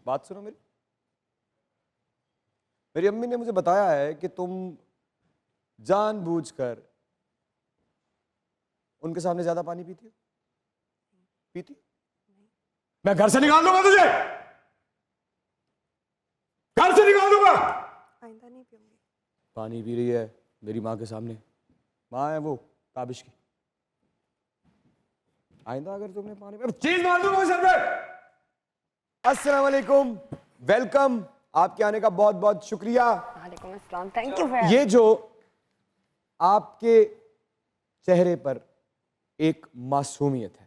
बात सुनो मेरी। मेरी अम्मी ने मुझे बताया है कि तुम जानबूझकर उनके सामने ज्यादा पानी पीती हो। पीती? मैं घर से निकाल दूंगा तुझे, घर से निकाल दूंगा। आइंदा नहीं पीऊंगी। पानी पी रही है मेरी माँ के सामने। माँ है वो ताबिश की। आइंदा अगर तुमने पानी पे चीज मार दूंगा सर पे। अस्सलाम वालेकुम, वेलकम। आपके आने का बहुत बहुत शुक्रिया। वालेकुम अस्सलाम, थैंक यू। ये जो आपके चेहरे पर एक मासूमियत है,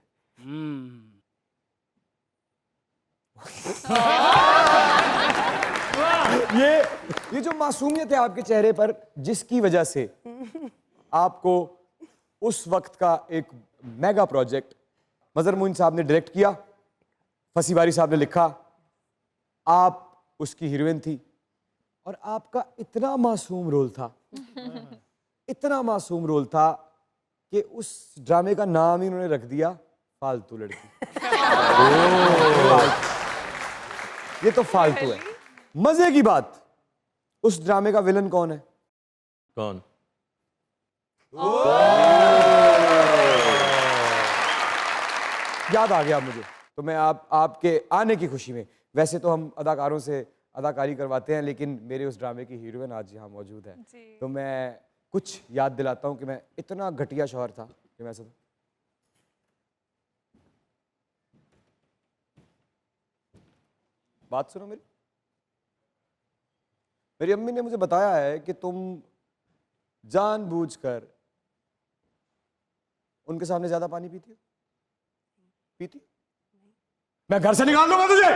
ये जो मासूमियत है आपके चेहरे पर, जिसकी वजह से आपको उस वक्त का एक मेगा प्रोजेक्ट मजहर मोइन साहब ने डायरेक्ट किया, फसी बारी साहब ने लिखा, आप उसकी हीरोइन थी और आपका इतना मासूम रोल था, इतना मासूम रोल था कि उस ड्रामे का नाम ही उन्होंने रख दिया फालतू लड़की। ये तो फालतू है। मजे की बात, उस ड्रामे का विलन कौन है? कौन? याद आ गया मुझे, तो मैं आपके आने की खुशी में, वैसे तो हम अदाकारों से अदाकारी करवाते हैं, लेकिन मेरे उस ड्रामे की हीरोइन आज यहाँ मौजूद है, तो मैं कुछ याद दिलाता हूँ कि मैं इतना घटिया शौहर था कि मैं ऐसा था। बात सुनो मेरी। मेरी अम्मी ने मुझे बताया है कि तुम जानबूझकर उनके सामने ज्यादा पानी पीती हो। पीती? मैं घर से निकाल दूंगा तुझे,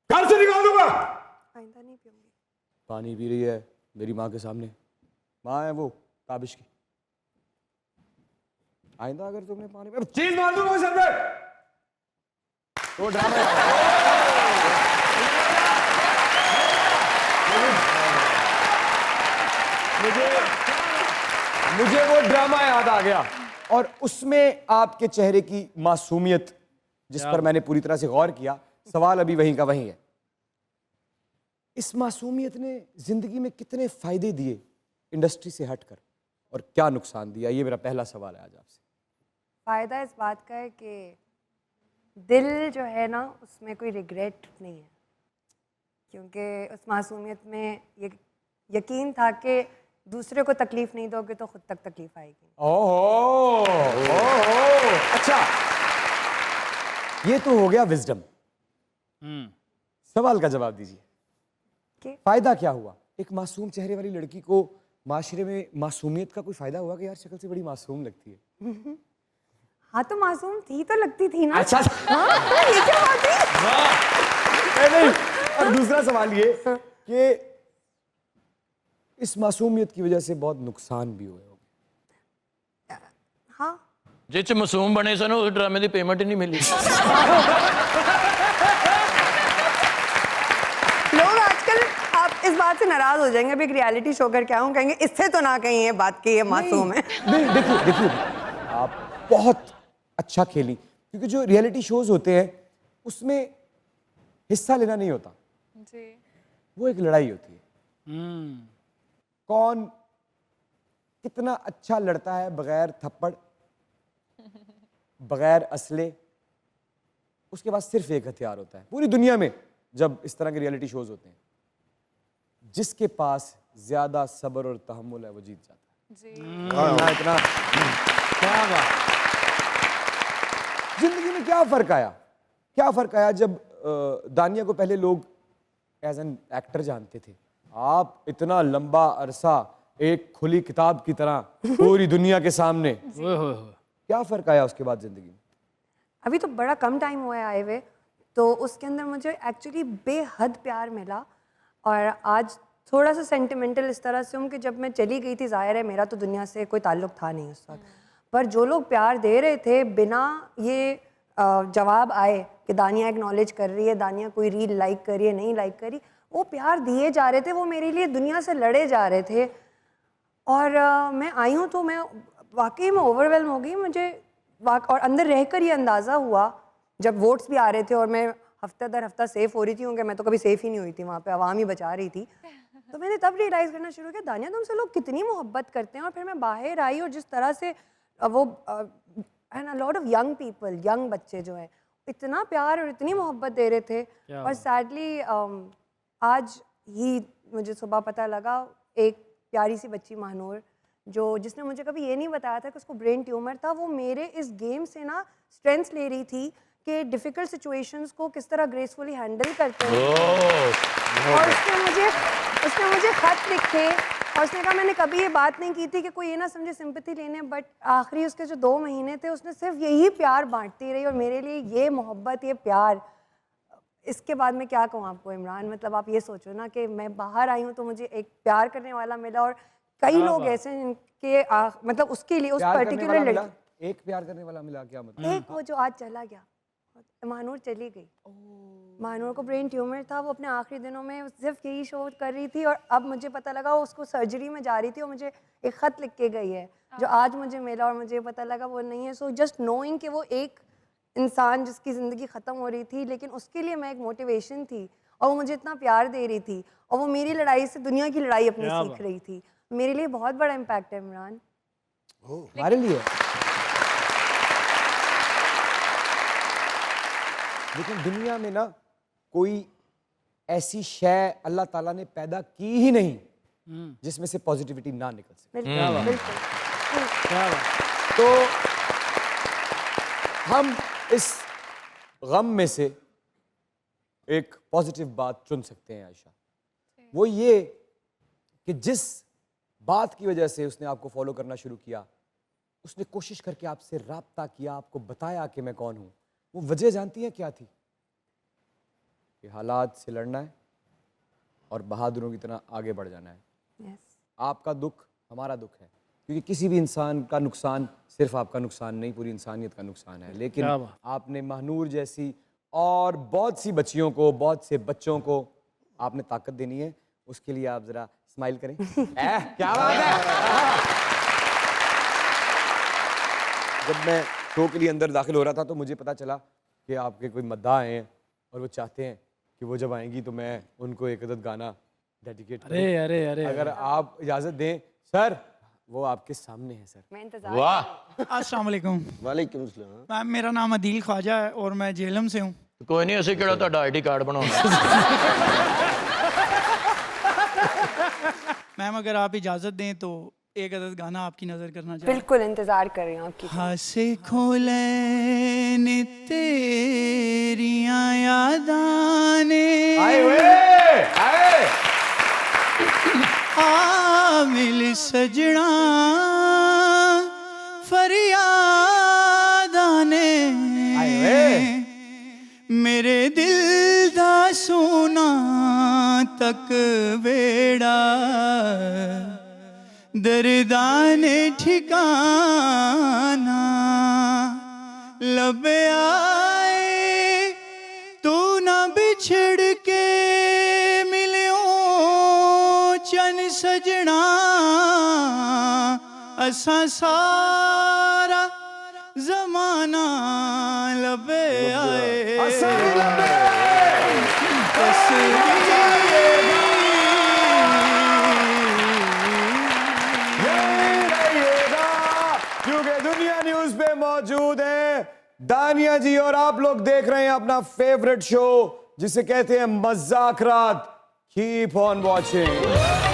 घर से निकाल दूंगा। आइंदा नहीं पीऊंगी। पानी पी रही है मेरी माँ के सामने। माँ है वो ताबिश की। आइंदा अगर तुमने पानी पे चीज मार दूंगा सर पे। तो ड्रामा मुझे वो ड्रामा याद आ गया और उसमें आपके चेहरे की मासूमियत, जिस पर मैंने पूरी तरह से गौर किया, सवाल अभी वहीं का वहीं है। इस मासूमियत ने जिंदगी में कितने फायदे दिए इंडस्ट्री से हटकर और क्या नुकसान दिया, ये मेरा पहला सवाल है आज आपसे। फ़ायदा इस बात का है कि दिल जो है ना, उसमें कोई रिग्रेट नहीं है, क्योंकि उस मासूमियत में ये यकीन था कि दूसरे को तकलीफ नहीं दोगे तो खुद तक तकलीफ आएगी। ओहो, ओहो, अच्छा, ये तो हो गया विजडम। सवाल का जवाब दीजिए कि फायदा क्या हुआ? एक मासूम चेहरे वाली लड़की को माशरे में मासूमियत का कोई फायदा हुआ कि यार शक्ल से बड़ी मासूम लगती है? हाँ, तो मासूम थी तो लगती थी ना। अच्छा, हाँ, तो ये क्या बात है? नहीं। और दूसरा सवाल ये कि इस मासूमियत की वजह से बहुत नुकसान भी हुए होंगे। हाँ, जिस मासूम बने सन उस ड्रामे की पेमेंट ही नहीं मिली। लोग आजकल, आप इस बात से नाराज हो जाएंगे, अभी एक रियलिटी शो करके आऊँ, कहेंगे इससे तो ना कहीं ये बात की, ये मासूम है। नहीं, देखिए आप बहुत अच्छा खेली, क्योंकि जो रियलिटी शोज होते हैं उसमें हिस्सा लेना नहीं होता जी, वो एक लड़ाई होती है। कौन कितना अच्छा लड़ता है बगैर थप्पड़, बगैर असले। उसके पास सिर्फ एक हथियार होता है पूरी दुनिया में जब इस तरह के रियलिटी शोज होते हैं, जिसके पास ज्यादा सब्र और तहम्मुल है वो जीत जाता है। इतना क्या बात। जिंदगी में क्या फर्क आया, क्या फर्क आया जब दानिया को पहले लोग एज एन एक्टर जानते थे। आप इतना लंबा अरसा एक खुली किताब की तरह पूरी दुनिया के सामने, क्या फर्क आया उसके बाद जिंदगी में? अभी तो बड़ा कम टाइम हुआ है आए हुए, तो उसके अंदर मुझे एक्चुअली बेहद प्यार मिला। और आज थोड़ा सा सेंटिमेंटल इस तरह से हूँ कि जब मैं चली गई थी, ज़ाहिर है मेरा तो दुनिया से कोई ताल्लुक था नहीं उस वक्त, पर जो लोग प्यार दे रहे थे बिना ये जवाब आए कि दानिया एक्नॉलेज कर रही है, दानिया कोई रील लाइक करी है, नहीं लाइक करी, वो प्यार दिए जा रहे थे, वो मेरे लिए दुनिया से लड़े जा रहे थे। और मैं आई हूँ तो मैं वाकई में ओवरवेल्म हो गई। मुझे और अंदर रहकर ये अंदाज़ा हुआ जब वोट्स भी आ रहे थे और मैं हफ्ता दर हफ्ता सेफ हो रही थी, क्योंकि मैं तो कभी सेफ ही नहीं हुई थी, वहाँ पे आवाम ही बचा रही थी, तो मैंने तब रियलाइज़ करना शुरू किया दानिया तुमसे लोग कितनी मोहब्बत करते हैं। और फिर मैं बाहर आई और जिस तरह से वो and a lot of young people, young बच्चे जो हैं इतना प्यार और इतनी मोहब्बत दे रहे थे। और सैडली आज ही मुझे सुबह पता लगा एक प्यारी सी बच्ची महानूर जिसने मुझे कभी ये नहीं बताया था कि उसको ब्रेन ट्यूमर था, वो मेरे इस गेम से ना स्ट्रेंथ ले रही थी कि डिफ़िकल्ट सिचुएशंस को किस तरह ग्रेसफुली हैंडल करते हैं। और उसने मुझे ख़त लिखे और उसने कहा मैंने कभी ये बात नहीं की थी कि कोई ये ना समझे सिंपैथी लेने, बट आखिरी उसके जो 2 महीने थे उसने सिर्फ यही प्यार बांटती रही। और मेरे लिए ये मोहब्बत, ये प्यार, इसके बाद मैं क्या कहूँ आपको इमरान, मतलब आप ये सोचो ना कि मैं बाहर आई हूँ तो मुझे एक प्यार करने वाला मिला और कई लोग ऐसे हैं जिनके मतलब उसके लिए उस पर्टिकुलर लड़की एक प्यार करने वाला मिला, क्या मतलब? एक वो जो आज चला गया, महानूर चली गई। महानूर को ब्रेन ट्यूमर था, वो अपने आखिरी दिनों में सिर्फ यही शो कर रही थी और अब मुझे पता लगा वो उसको सर्जरी में जा रही थी और मुझे एक ख़त लिख के गई है जो आज मुझे मिला और मुझे पता लगा वो नहीं है। सो जस्ट नोइंग कि वो एक इंसान जिसकी ज़िंदगी ख़त्म हो रही थी लेकिन उसके लिए मैं एक मोटिवेशन थी और वो मुझे इतना प्यार दे रही थी और वो मेरी लड़ाई से दुनिया की लड़ाई अपनी सीख रही थी। मेरे लिए बहुत बड़ा इम्पैक्ट है इमरान। हमारे लिए लेकिन दुनिया में ना कोई ऐसी शय अल्लाह ताला ने पैदा की ही नहीं जिसमें से पॉजिटिविटी ना निकल सके। बिल्कुल बिल्कुल। तो हम इस गम में से एक पॉजिटिव बात चुन सकते हैं आयशा, वो ये कि जिस बात की वजह से उसने आपको फॉलो करना शुरू किया, उसने कोशिश करके आपसे राब्ता किया, आपको बताया कि मैं कौन हूं, वो वजह जानती हैं क्या थी? कि हालात से लड़ना है और बहादुरों की तरह आगे बढ़ जाना है। Yes. आपका दुख हमारा दुख है, क्योंकि किसी भी इंसान का नुकसान सिर्फ आपका नुकसान नहीं, पूरी इंसानियत का नुकसान है। लेकिन आपने महानूर जैसी और बहुत सी बच्चियों को, बहुत से बच्चों को आपने ताकत देनी है, उसके लिए आप जरा स्माइल करें। क्या बात है। जब मैं शो के लिए अंदर दाखिल हो रहा था तो मुझे पता चला कि आपके कोई मद्दाह हैं और वो चाहते हैं कि वो जब आएंगी तो मैं उनको एक अदद गाना डेडिकेट करूं। अरे अगर आप इजाजत दें सर, वो आपके सामने है सर। मैं इंतजार वाह, अस्सलाम वालेकुम। वालेकुम अस्सलाम। मैम मेरा नाम अदील ख्वाजा है और मैं जेलम से हूँ। कोई नहीं, ਅਸੀਂ ਕਿਹੜਾ ਤੁਹਾਡਾ ਆਈਡੀ ਕਾਰਡ ਬਣਾਉਣਾ। मैम अगर आप इजाज़त दें तो एक अदद गाना आपकी नज़र करना चाहूँ। बिल्कुल इंतजार कर रही हूँ आपकी। हासे खोले ने तेरियां यादां ने आए हुए आए। आ मिल सजना फरियादां ने मेरे दिल दा सोना तक वेड़ा दर्दाने ठिकाना लबे आए तू ना बिछड़ के मिलियो चन सजना असा सारा जमाना लबे आए क्योंकि दुनिया न्यूज पे मौजूद है दानिया जी और आप लोग देख रहे हैं अपना फेवरेट शो जिसे कहते हैं मज़ाक रात। Keep on watching.